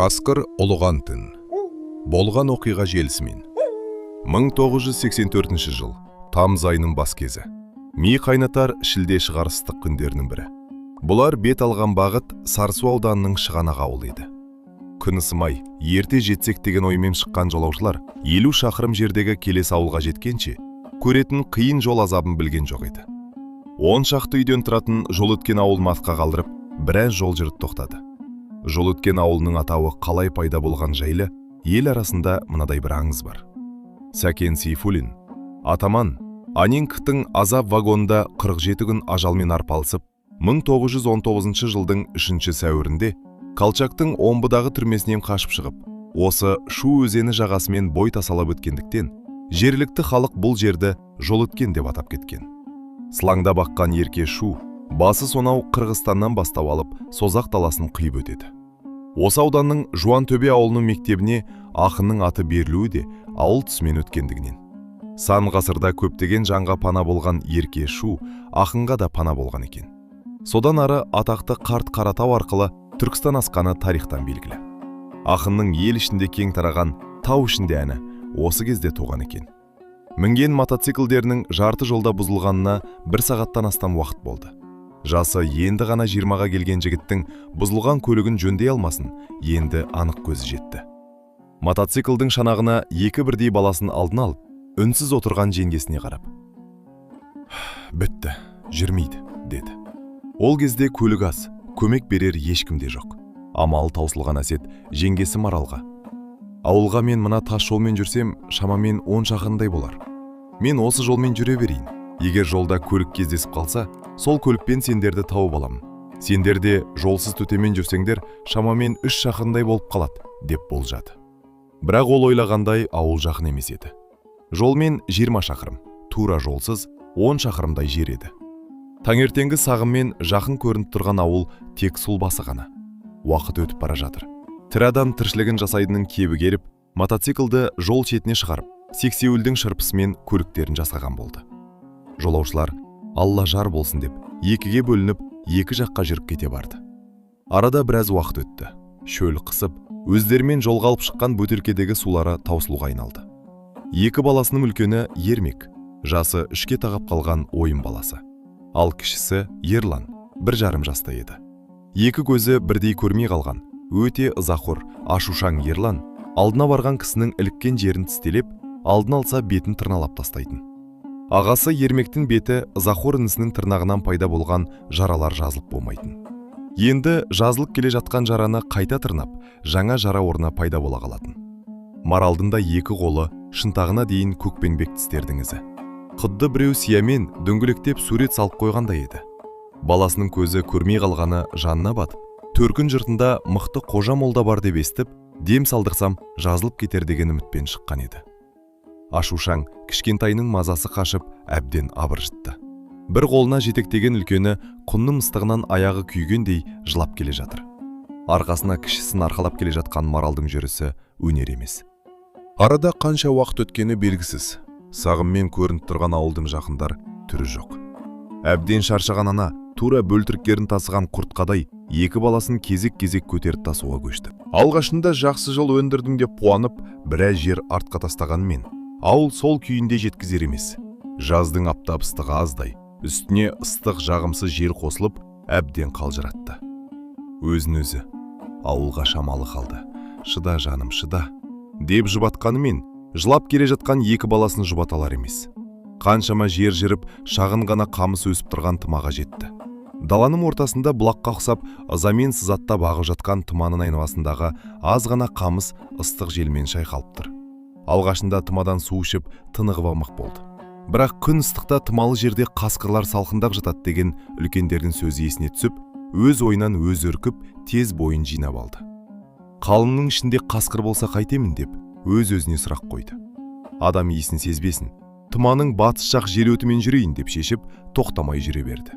Қасқыр ұлыған түн. Болған оқиға желісімен. 1984 жыл. Тамыз айының бас кезі. Ми қайнатар шілде шығар ыстық күндерінің бірі. Бұлар бет алған бағыт Сарысу ауданының Шығанақ ауылы еді. Күн ысымай, ерте жетсек деген оймен шыққан жолаушылар 50 шақырым жердегі келесі ауылға жеткенше, көретін қиын жол азабын білген жоқ еді. 10 шақты үйден тұратын жол өткен ауылын артқа қалдырып, біраз жол жүріп тоқтады. Жол өткен ауылының атауы қалай пайда болған жайлы ел арасында мынадай бір аңыз бар. Сәкен Сейфуллин, атаман, Анинктің азап вагонында 47 күн ажалмен арпалысып, 1919 жылдың 3 сәуірінде Колчактың Омбыдағы түрмесінен қашып шығып, осы Шу өзені жағасымен бой тасалап өткендіктен, жергілікті халық бұл жерді жол өткен деп атап кеткен. Сылаңда баққан ерке Шу, басы сонау Қырғызстаннан бастап алып, Созақ даласын қиып өтеді. Осы ауданның Жуантөбе ауылының мектебіне ақынның аты берілуі де ауыл тұсымен өткендігінен. Сан ғасырда көптеген жанға пана болған ерке Шу ақынға да пана болған екен. Содан ары атақты қарт Қаратау арқылы Түркістан асқаны тарихтан белгілі. Ақынның ел ішінде кең тараған Тау ішінде әні осы кезде туған екен. Мінген мотоциклдерінің жарты жолда бұзылғанына 1 сағаттан астам уақыт болды. Жасы енді ғана 20-ға келген жігіттің бұзылған көлігін жөндей алмасын, енді анық көзі жетті. Мотоциклдің шанағына екі бірдей баласын алдын алып, үнсіз отырған жеңгесіне қарап: «Бітті, жүрмейді», деді. Ол кезде көлік аз, көмек берер ешкім де жоқ. Амал таусылған әсет жеңгесі Маралға: «Ауылға мен мына тас жолмен жүрсем, шамамен 10 шақырымдай болар. Мен осы жолмен жүре берейін. Егер жолда көлік кездесіп қалса, сол көлікпен сендерді тауып аламын. Сендерде жолсыз төтемен жүрсеңдер, шамамен 3 шақырымдай болып қалады», деп болжады. Бірақ ол ойлағандай ауыл жақын емес еді. Жолмен 20 шақырым, тура жолсыз 10 шақырымдай жер еді. Таңертеңгі сағыммен жақын көрініп тұрған ауыл тек сұлбасы ғана. Уақыт өтіп бара жатыр. Тірі адам тіршілігін жасайдының кебі келіп, мотоциклді жол шетіне шығарып, сексеуілдің шырпысымен көліктерін жасаған болды. Жолаушылар «Алла жар болсын» деп екіге бөлініп, екі жаққа жүріп кете барды. Арада біраз уақыт өтті. Шөл қысып, өздерімен жолға алып шыққан бөтелкедегі сулары таусылуға айналды. Екі баласының үлкені Ермек, жасы 3-ке тағап қалған ойын баласы. Ал кішісі Ерлан, 1,5 жаста еді. Екі көзі бірдей көрмей қалған, өте ызақор, ашушаң Ерлан алдына барған кісінің іліккен жерін тістелеп, алдын алса бетін тырналап тастайтын. Ағасы Ермектің беті ызақор інісінің тырнағынан пайда болған жаралар жазылып болмайтын. Енді жазылып келе жатқан жараны қайта тырнап, жаңа жара орнына пайда бола қалатын. Маралдың да екі қолы шынтағына дейін көкпеңбек тістердің ізі. Құдды біреу сиямен дөңгелектеп сурет салып қойғандай еді. Баласының көзі көрмей қалғаны жанына батып, төркін жұртында мықты қожа молда бар деп естіп, дем салдырсам жазылып кетер деген үмітпен шыққан еді. Ашушаң кішкентайының мазасы қашып, әбден абыржытты. Бір қолына жетектеген үлкені құнның ыстығынан аяғы күйгендей жылап келе жатыр. Арқасына кішісін арқалап келе жатқан Маралдың жүрісі өнер емес. Арада қанша уақыт өткені белгісіз. Сағыммен көрініп тұрған ауылдың жақындар түрі жоқ. Әбден шаршаған ана тура бөлтіріктерін тасыған құртқадай екі баласын кезек-кезек көтеріп тасуға көшті. Алғашында жақсы жол өндірдің деп қуанып, біраз жер артқа тастағанмен, ауыл сол күйінде жеткізер емес. Жаздың аптап ыстығы аздай, үстіне ыстық жағымсыз жел қосылып, әбден қалжыратты. Өзін-өзі: «Ауылға шамалы қалды. Шыда жаным, шыда», деп жұбатқанымен, жылап келе жатқан екі баласын жұбаталар емес. Қаншама жер жүріп, шағын ғана қамыс өсіп тұрған тымаға жетті. Даланың ортасында бұлаққа ұқсап, ызамен сызаттап ағып жатқан тыманың айналасындағы аз ғана қамыс ыстық желмен шайқалып тұр. Алғашында тымадан су ішіп, тынығып алмақ болды. Бірақ күн ыстықта тымалы жерде қасқырлар салқындап жатады деген үлкендердің сөзі есіне түсіп, өз ойынан өз үркіп, тез бойын жинап алды. Қалыңның ішінде қасқыр болса қайтемін деп, өз-өзіне сұрақ қойды. Адам иісін сезбесін, тыманың батыс жақ жел өтімен жүрейін деп шешіп, тоқтамай жүре берді.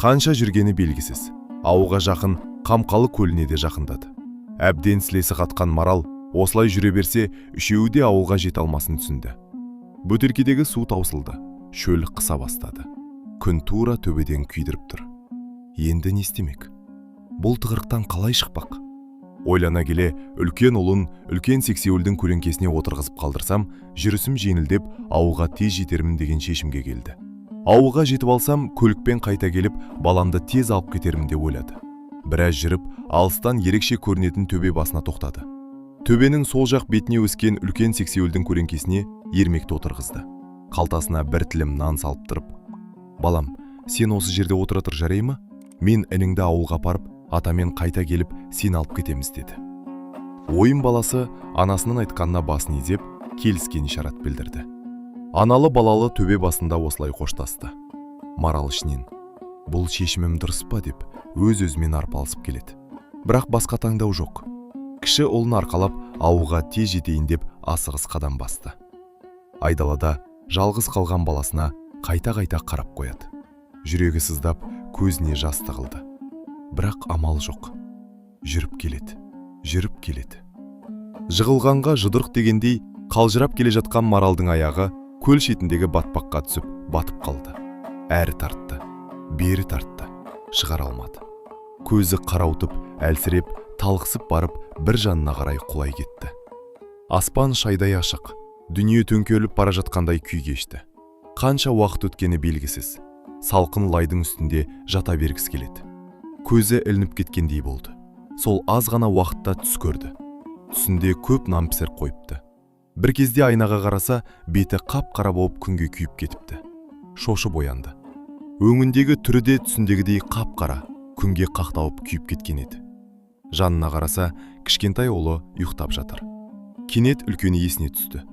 Қанша жүргені белгісіз, ауылға жақын Қамқалы көліне де жақындады. Әбден сілесі қатқан Марал осылай жүре берсе, үшеуі де ауылға жете алмасын түсінді. Бөтелкедегі су таусылды, шөл қыса бастады. Күн тура төбеден күйдіріп тұр. Енді не істемек? Бұл тығырықтан қалай шықпақ? Ойлана келе, үлкен ұлын үлкен сексеуілдің көлеңкесіне отырғызып қалдырсам, жүрісім жеңілдеп, ауылға тез жетермін деген шешімге келді. Ауылға жетіп алсам, көлікпен қайта келіп, баламды тез алып кетермін деп ойлады. Біраз жүріп, алыстан ерекше көрінетін төбе басына тоқтады. Төбенің сол жақ бетіне өскен үлкен сексеуілдің көлеңкесіне ермекті отырғызды. Қалтасына бір тілім нан салып тұрып: «Балам, сен осы жерде отыра тұр, жарай ма? Мен ініңді ауылға апарып, атамен қайта келіп, сен алып кетеміз» деді. Ойын баласы анасының айтқанына басын изеп, келіскен ишарат білдірді. Аналы балалы төбе басында осылай қоштасты. Марал ішінен: «Бұл шешімім дұрыс па?» деп өз-өзімен арпалысып келеді. Бірақ басқа таңдау жоқ. Кіші ұлын арқалап, ауылға тез жетейін деп асығыс қадам басты. Айдалада жалғыз қалған баласына қайта-қайта қарап қояды. Жүрегі сыздап, көзіне жас тығылды. Бірақ амал жоқ. Жүріп келеді. Жығылғанға жұдырық дегендей, қалжырап келе жатқан Маралдың аяғы көл шетіндегі батпаққа түсіп, батып қалды. Әрі тартты, бері тартты, шығара алмады. Көзі қарауытып, әлсіреп, талықсып барып, бір жанына қарай құлай кетті. Аспан шайдай ашық, дүние төңкеріліп бара жатқандай күй кешті. Қанша уақыт өткені белгісіз. Салқын лайдың үстінде жата бергісі келеді. Көзі ілініп кеткендей болды. Сол аз ғана уақытта түс көрді. Түсінде көп нан пісіріп қойыпты. Бір кезде айнаға қараса, беті қап-қара болып күнге күйіп кетіпті. Шошып оянды. Өңіндегі түрі де түсіндегідей қап-қара, күнге қақталып күйіп кеткен еді. Жанына қараса, кішкентай ұлы ұйықтап жатыр. Кенет үлкені есіне түсті.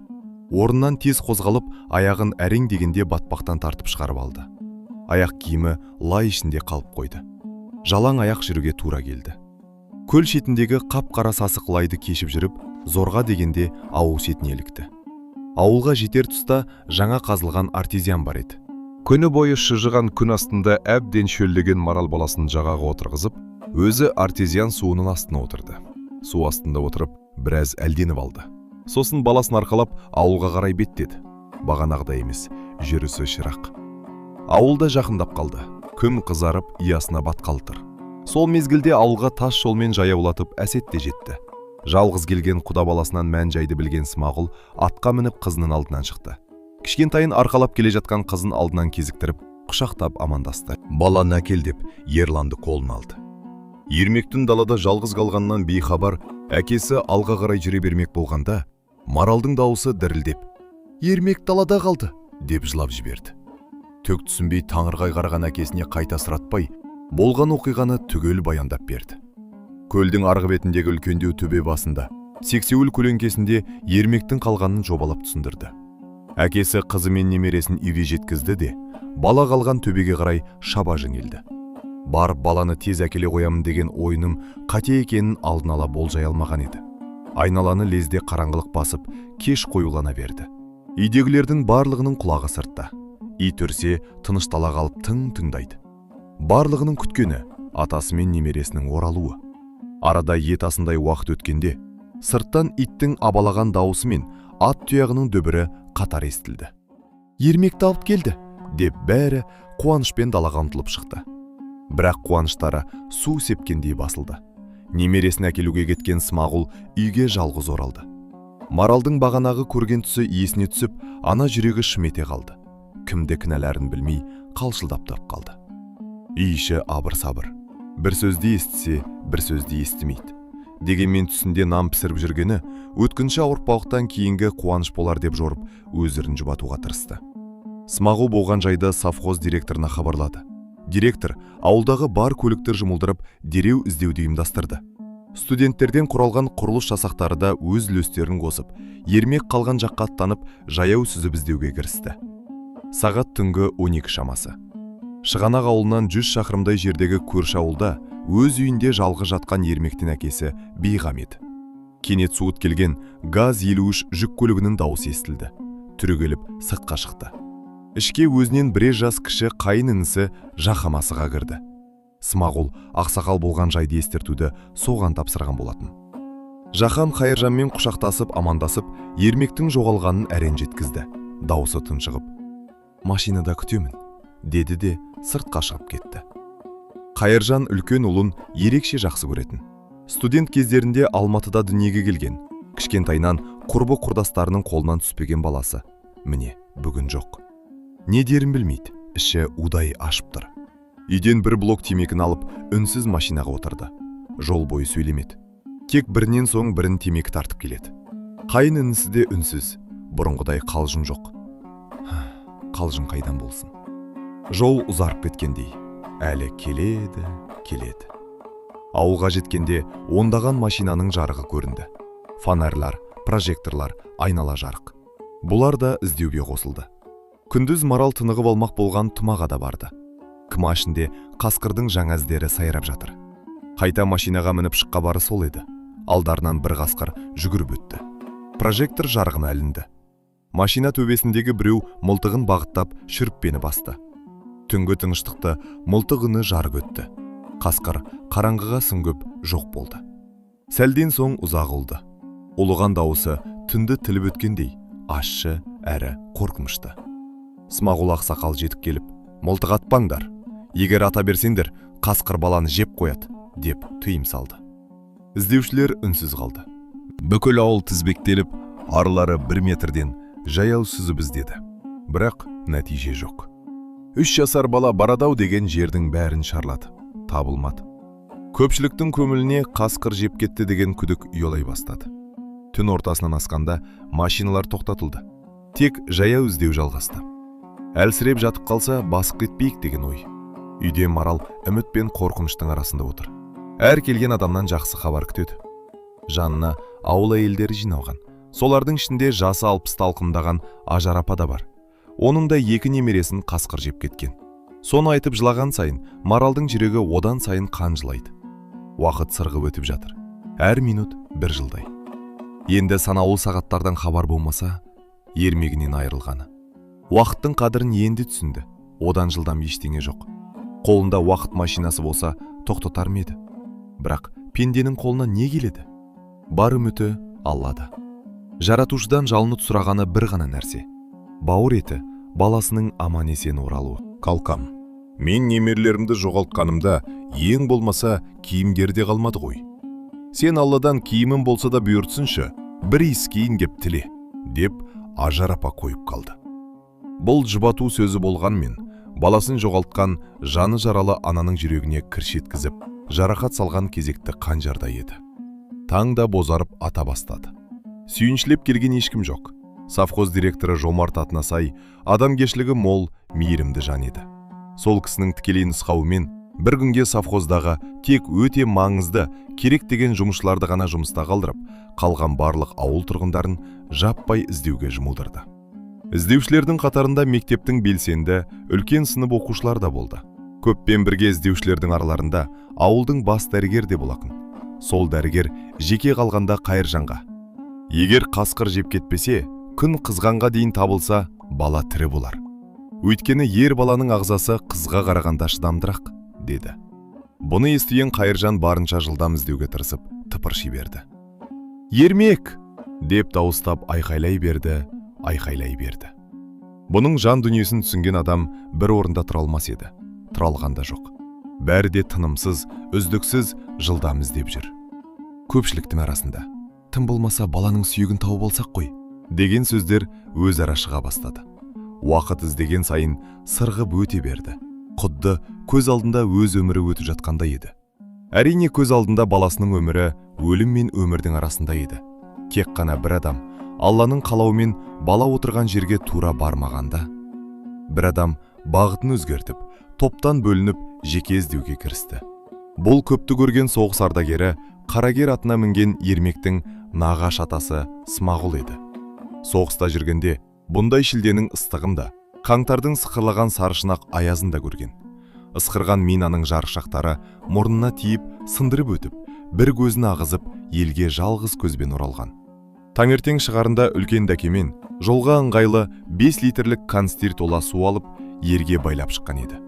Орнынан тез қозғалып, аяғын әрең дегенде батпақтан тартып шығарып алды. Аяқ киімі лай ішінде қалып қойды. Жалаң аяқ жүруге тура келді. Көл шетіндегі қап-қара сасық лайды кешіп жүріп, зорға дегенде ауыл шетіне ілікті. Ауылға жетер тұста жаңа қазылған артезиан бар еді. Күні бойы шыжыған күн астында әбден шөлдеген Марал баласын жағаға отырғызып, өзі артезиан суының астына отырды. Су астында отырып, біраз әлденіп алды. Сосын баласын арқалап ауылға қарай беттеді. Бағанағыдай емес, жүрісі шырақ. Ауылда жақындап қалды. Күн қызарып, иясына батқалы тұр. Сол мезгілде ауылға тас жолмен жаяулатып әсет те жетті. Жалғыз келген құда баласынан мән жайды білген Смағұл атқа мініп қызының алдынан шықты. Кішкентайын арқалап келе жатқан қызын алдынан кезіктіріп, құшақтап амандасты. «Баланы әкел» деп Ерланды қолына алды. Ермектің далада жалғыз қалғаннан бейхабар, әкесі алға қарай жүре бермек болғанда, Маралдың дауысы дірілдеп: «Ермек далада қалды» деп жылап жіберді. Төк түсінбей таңырқай қараған әкесіне қайта сұратпай, болған оқиғаны түгел баяндап берді. Көлдің арғы бетіндегі үлкендеу төбе басында, сексеуіл көлеңкесінде Ермектің қалғанын жобалап түсіндірді. Әкесі қызы мен немересін үйге жеткізді де, бала қалған төбеге қарай шаба жөнелді. Барып баланы тез әкеле қоямын деген ойыным қате екенін алдын ала болжай алмаған еді. Айналаны лезде қараңғылық басып, кеш қоюлана берді. Үйдегілердің барлығының құлағы сыртта. Ит үрсе, тыныштала қалып тың-тыңдайды. Барлығының күткені атасы мен немересінің оралуы. Арада ет асындай уақыт өткенде, сырттан иттің абалаған дауысы мен ат тұяғының дөбірі қатар естілді. «Ермекті алып келді» деп бәрі қуанышпен далаға ұмтылып шықты. Бірақ қуаныштары су сепкендей басылды. Немересін әкелуге кеткен Смағұл үйге жалғыз оралды. Маралдың бағанағы көрген түсі есіне түсіп, ана жүрегі шым ете қалды. Кімді кінәларын білмей қалшылдап тұрып қалды. Үй іші абыр-сабыр. Бір сөзді естісе, бір сөзді естімейді. Дегенмен түсінде нан пісіріп жүргені, өткінші ауыртпалықтан кейінгі қуаныш болар деп жорып, өздерін жұбатуға тырысты. Смағұл болған жайды совхоз директорына хабарлады. Директор ауылдағы бар көліктер жұмылдырып, дереу іздеуді ұйымдастырды. Студенттерден құралған құрылыс жасақтары да өз үлестерін қосып, Ермек қалған жаққа аттанып, жаяу сүзіп іздеуге кірісті. Сағат түнгі 12 шамасы. Шығанақ ауылынан 100 шақырымдай жердегі көрші ауылда өз үйінде жалғыз жатқан Ермектің әкесі бейғам еді. Кенет суыт келген ГАЗ-53 жүк көлігінің дауысы естілді. Түрегеліп сыртқа шықты. Ішке өзінен бірер жас кіші қайын інісі Жақамасыға кірді. Смағұл ақсақал болған жайды естіртуді соған тапсырған болатын. Жақам Қайыржанмен құшақтасып амандасып, Ермектің жоғалғанын әрен жеткізді. Дауысы тыншығып: «Машинада күтемін» деді де сыртқа шығып кетті. Қайыржан үлкен ұлын ерекше жақсы көретін. Студент кездерінде Алматыда дүниеге келген, кішкентайынан құрбы құрдастарының қолынан түспеген баласы. Міне, бүгін жоқ. Не дерін білмейді, іші удай ашып тұр. Үйден бір блок темекін алып, үнсіз машинаға отырды. Жол бойы сөйлемеді. Тек бірінен соң бірін темекі тартып келеді. Қайын інісі де үнсіз, бұрынғыдай қалжың жоқ. Қалжың қайдан болсын. Жол ұзарып кеткендей, әлі келеді. Ауылға жеткенде ондаған машинаның жарығы көрінді. Фонарлар, прожекторлар, айнала жарық. Бұлар да іздеуге қосылды. Күндіз марал тынығып алмақ болған тұмаға да барды. Кыма ішінде қасқырдың жаңа іздері сайрап жатыр. Қайта машинаға мініп шыққабары сол еді. Алдарынан бір қасқыр жүгіріп өтті. Прожектор жарығына ілінді. Машина төбесіндегі біреу мылтығын бағыттап шүріппені басты. Түнгі тыныштықты мылтық үні жарып өтті. Қасқыр қараңғыға сүңгіп жоқ болды. Сәлден соң ұзақ oldu. Ұлыған дауысы түнді тіліп өткендей, ащы әрі қорқынышты. Смағұл ақсақал жетіп келіп, мылтық атпаңдар. Егер ата берсеңдер, қасқыр баланы жеп қояды, деп тыйым салды. Іздеушілер үнсіз қалды. Бүкіл ауыл тізбектеліп, арылары 1 метрден жаяу сүзіп іздеді. Бірақ нәтиже жоқ. 3 жасар бала барадау деген жердің бәрін шарлады. Табылмады. Көпшіліктің көңіліне қасқыр жеп кетті деген күдік ұялай бастады. Түн ортасынан асқанда машиналар тоқтатылды. Тек жаяу іздеу жалғасты. Әлсіреп жатып қалса басып кетпейік деген ой. Үйде марал үміт пен қорқыныштың арасында отыр. Әр келген адамнан жақсы хабар күтеді. Жанына ауыл әйелдері жиналған. Солардың ішінде жасы 60-ты алқымдаған Ажар апа да бар. Оның да 2 немересін қасқыр жеп кеткен. Соны айтып жылаған сайын маралдың жүрегі одан сайын қанжылайды. Уақыт сырғып өтіп жатыр. Әр минут 1 жылдай. Енді санаулы сағаттардан хабар болмаса, ермегінен айырылғаны. Уақыттың қадірін енді түсінді. Одан жылдам ештеңе жоқ. Қолында уақыт машинасы болса, тоқтатар ма еді? Бірақ пенденің қолына не келеді? Бар үміті Аллада. Жаратушыдан жалынып сұрағаны бір ғана нәрсе. Бауыр еті, баласының аман-есен оралуы. Қалқам, мен немерлерімді жоғалтқанымда ең болмаса киімдерде қалмады ғой. Сен Алладан киімім болса да бұйыртсыншы, бір иіс киін кеп тіле, деп Ажар апа қойып қалды. Бұл жұбату сөзі болғанмен, баласын жоғалтқан жаны жаралы ананың жүрегіне кірш еткізіп, жарақат салған кезекті қанжарда еді. Таң да бозарып ата бастады. Сүйіншілеп келген ешкім жоқ. Совхоз директоры Жомарт атына сай, адамгершілігі мол, мейірімді жан еді. Сол кісінің тікелей нұсқауымен бір күнге совхоздағы тек өте маңызды, керек деген жұмысшыларды ғана жұмыста қалдырып, қалған барлық ауыл тұрғындарын жаппай іздеуге жұмылдырды. Іздеушілердің қатарында мектептің белсенді, үлкен сынып оқушылар да болды. Көппен бірге іздеушілердің араларында ауылдың бас дәрігер де болатын. Сол дәрігер жеке қалғанда Қайыржанға: егер қасқыр жеп кетпесе, күн қызғанға дейін табылса, бала тірі болар. Өйткені ер баланың ағзасы қызға қарағанда шыдамдырақ, деді. Бұны естіген Қайыржан барынша жылдам іздеуге тырысып, тыпырши берді. Ермек! Деп дауыстап айқайлай берді. Бұның жан дүниесін түсінген адам бір орында тұра алмас еді. Тұра алған да жоқ. Бәрі де тынымсыз, үздіксіз жылдам іздеп жүр. Көпшіліктің арасында: тым болмаса баланың сүйегін тауып алсақ қой, деген сөздер өзара шыға бастады. Уақыт іздеген сайын сырғып өте берді. Құдды көз алдында өз өмірі өтіп жатқанда еді. Әрине көз алдында баласының өмірі өлім мен өмірдің арасында еді. Тек қана бір адам Алланың қалауымен бала отырған жерге тура бармағанда, бір адам бағытын өзгертіп, топтан бөлініп жеке іздеуге кірісті. Бұл көпті көрген соғыс ардагері Қарагер атына мінген Ермектің нағаш атасы Смағұл еді. Соғыста жүргенде бұндай шілденің ыстығында, қаңтардың сықырлаған сарышынақ аязында көрген. Ысқырған минаның жарықшақтары мұрнына тиіп, сындырып өтіп, бір көзін ағызып, елге жалғыз көзбен оралған. Таңертең шығарында үлкен дәкемен жолға ыңғайлы 5 литрлік канстир тола су алып, ерге байлап шыққан еді.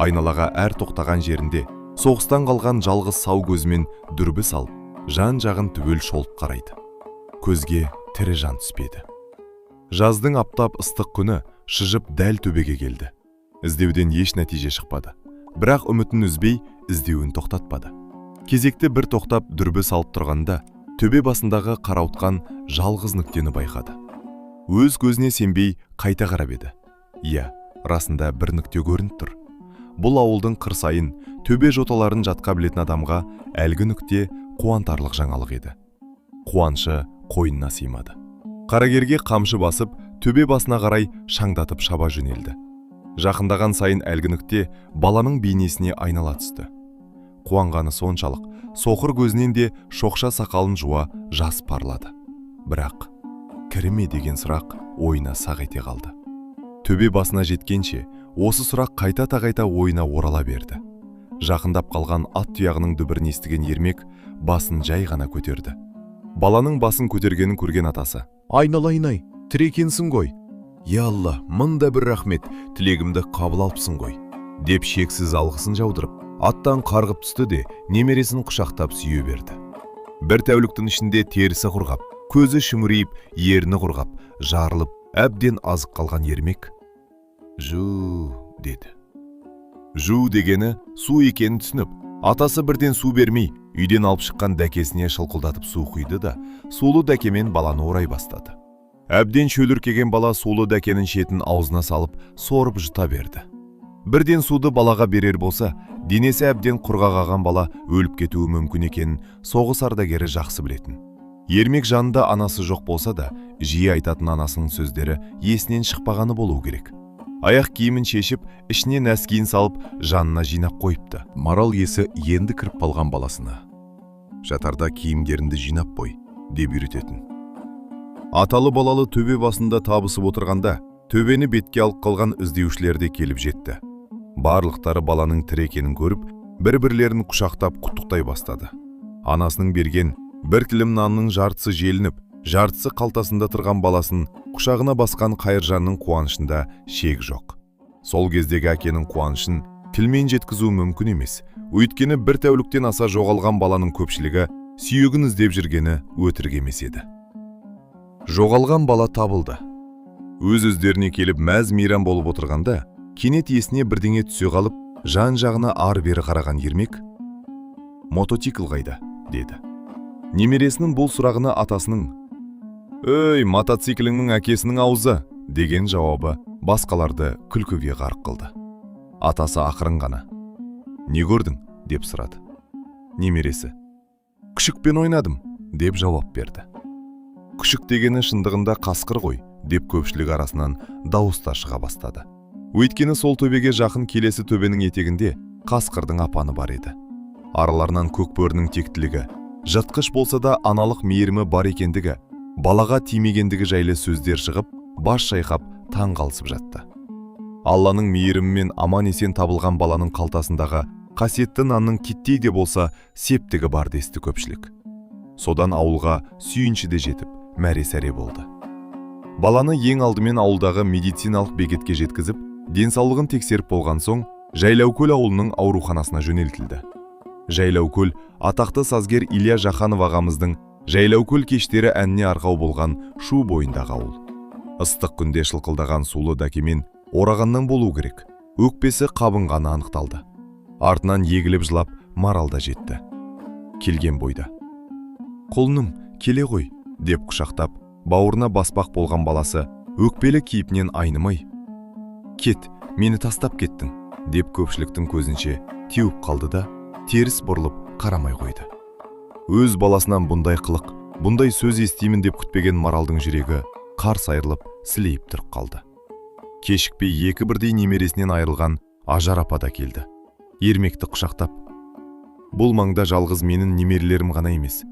Айналаға әр тоқтаған жерінде соғыстан қалған жалғыз сау көзімен дүрбі салып, жан-жағын түгел шолып қарайды. Көзге тірі жан түспеді. Жаздың аптап ыстық күні шыжып дәл төбеге келді. Іздеуден еш нәтиже шықпады. Бірақ үмітін үзбей, іздеуін тоқтатпады. кезекте бір тоқтап дүрбі салып тұрғанда төбе басындағы қарауытқан жалғыз нүктені байқады. Өз көзіне сенбей қайта қарап еді. Иә, расында бір нүкте көрініп тұр. Бұл ауылдың қыр сайын төбе жоталарын жатқа білетін адамға әлгі нүкте қуантарлық жаңалық еді. Қуанышы қойнына сыймады. Қарагерге қамшы басып, төбе басына қарай шаңдатып шаба жөнелді. Жақындаған сайын әлгі нүкте баланың бейнесіне айнала түсті. Қуанғаны соншалық, соқыр көзінен де шоқша сақалын жуа жас парлады. Бірақ кіріме деген сұрақ ойына сақ ете қалды. Төбе басына жеткенше, осы сұрақ қайта ойына орала берді. Жақындап қалған ат тұяғының дүбірін естіген ермек басын жай ғана көтерді. Баланың басын көтергенін көрген атасы: «Айналайын-ай, тірі екенсің ғой. «Я Алла, мында бір рахмет, тілегімді қабыл алыпсың ғой», деп шексіз алғысын жаудырып, аттан қарғып түсті де немересін құшақтап сүйе берді. Бір тәуліктің ішінде терісі құрғап, көзі шүмірейіп, ерні құрғап, жарылып, әбден азып қалған ермек «Жу» деді. Жу дегені су екенін түсініп, атасы бірден су бермей, үйден алып шыққан дәкесіне шылқылдатып су құйды да, сулы дәкемен баланы орай бастады. Әбден шөліркеген бала сулы дәкенің шетін аузына салып, сорып жұта берді. Бірден суды балаға берер болса, денесі әбден құрғаған бала өліп кетуі мүмкін екенін соғыс ардагері жақсы білетін. Ермек жанында анасы жоқ болса да, жиі айтатын анасының сөздері есінен шықпағаны болу керек. Аяқ киімін шешіп, ішіне нәскиін салып, жанына жинап қойыпты. Марал есі енді кіріп қалған баласына: «Жатарда киімдерінді жинап қой», деп үйрететін. Аталы балалы төбе басында табысып отырғанда, төбені бетке алып қалған іздеушілер де келіп жетті. Барлықтары баланың тірі екенін көріп, бір-бірлерін құшақтап құттықтай бастады. Анасының берген бір тілім нанның жартысы желініп, жартысы қалтасында тұрған баласын құшағына басқан Қайыржанның қуанышында шек жоқ. Сол кездегі әкенің қуанышын тілмен жеткізу мүмкін емес. Өйткені бір тәуліктен аса жоғалған баланың көпшілігі сүйегін іздеп жүргені өтірік емес еді. Жоғалған бала табылды. Өз-өздеріне келіп мәз-мейрам болып отырғанда, кенет есіне бірдеңе түсе қалып, жан-жағына ар-бері қараған ермек: «Мотоцикл қайда?» деді. Немересінің бұл сұрағына атасының: «Өй, мотоцикліңнің әкесінің аузы!» деген жауабы басқаларды күлкіге ғарық қылды. Атасы ақырын ғана: «Не көрдің?» деп сұрады. Немересі: «Күшікпен ойнадым», деп жауап берді. Күшік дегені шындығында қасқыр ғой, деп көпшілік арасынан дауыстар шыға бастады. Өйткені сол төбеге жақын келесі төбенің етегінде қасқырдың апаны бар еді. Араларынан көкбөрінің тектілігі, жыртқыш болса да аналық мейірімі бар екендігі, балаға тимегендігі жайлы сөздер шығып, бас шайқап таң қалысып жатты. Алланың мейірімімен аман есен табылған баланың қалтасындағы қасиетті нанның киттей де болса септігі бар десті көпшілік. Содан ауылға сүйінші де жетіп, мәре-сәре болды. Баланы ең алдымен ауылдағы медициналық бекетке жеткізіп, денсаулығын тексеріп болған соң, Жайлаукөл ауылының ауруханасына жөнелтілді. Жайлаукөл атақты сазгер Илья Жаханов ағамыздың Жайлаукөл кештері әніне арқау болған шу бойындағы ауыл. Ыстық күнде шылқылдаған сулы дәкемен орағаннан болу керек. Өкпесі қабынғаны анықталды. Артынан егіліп жылап Маралда жетті. Келген бойда: «Құлыным, келе ғой», деп құшақтап, бауырына баспақ болған баласы өкпелі кейіпнен айнымай: «Кет, мені тастап кеттің», деп көпшіліктің көзінше теуіп қалды да, теріс бұрылып қарамай қойды. Өз баласынан бұндай қылық, бұндай сөз естимін деп күтпеген Маралдың жүрегі қарс айырылып, сілейіп тұрып қалды. Кешікпей екі бірдей немересінен айырылған Ажар апа да келді. Ермекті құшақтап: «Бұл маңда жалғыз менің немерелерім ғана емес,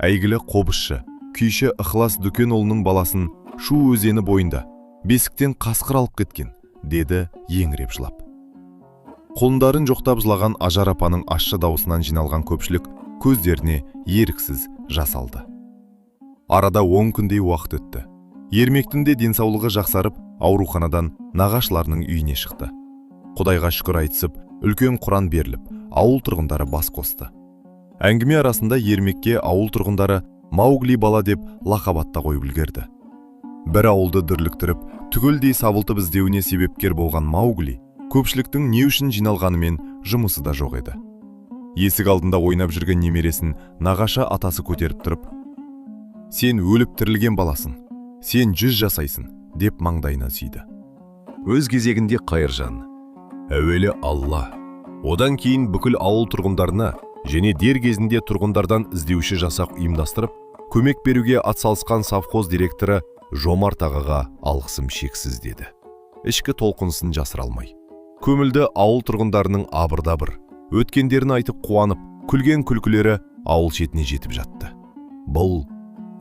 әйгілі қобызшы, күйші Ықылас Дүкенұлының баласын шу өзені бойында бесіктен қасқыр алып кеткен», деді еңіреп жылап. Құлындарын жоқтап жылаған Ажар апаның ащы даусынан жиналған көпшілік көздеріне еріксіз жас алды. Арада 10 күндей уақыт өтті. Ермектің де денсаулығы жақсарып, ауруханадан нағашыларының үйіне шықты. Құдайға шүкір айтысып, үлкен құран беріліп, ауыл тұрғындары бас қосты. Әңгіме арасында Ермекке ауыл тұрғындары Маугли бала деп лақап ата қойып үлгерді. Бір ауылды дүрліктіріп, түгелдей сабылтып іздеуіне себепкер болған Маугли көпшіліктің не үшін жиналғанымен жұмысы да жоқ еді. Есік алдында ойнап жүрген немересін нағашы атасы көтеріп тұрып: «Сен өліп тірілген баласың, сен 100 жасайсың», деп маңдайына сүйді. Өз кезегінде Қайыржан: «Әуелі Алла, одан кейін бүкіл ауыл тұрғындарына және дер кезінде тұрғындардан іздеуші жасақ ұйымдастырып, көмек беруге атсалысқан совхоз директоры Жомарт ағаға алғысым шексіз», деді. Ішкі толқынысын жасыра алмай. Көмілді ауыл тұрғындарының абырда-бір, өткендерін айтып қуанып, күлген күлкілері ауыл шетіне жетіп жатты. Бұл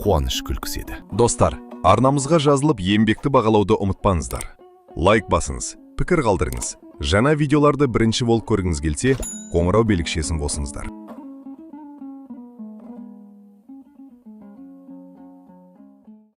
қуаныш күлкісі еді. Достар, арнамызға жазылып еңбекті бағалауды ұмытпаңыздар. Лайк басыңыз, пікір қалдырыңыз. Жаңа видеоларды бірінші болып көргіңіз келсе, қоңырау белгішесін қосыңыздар.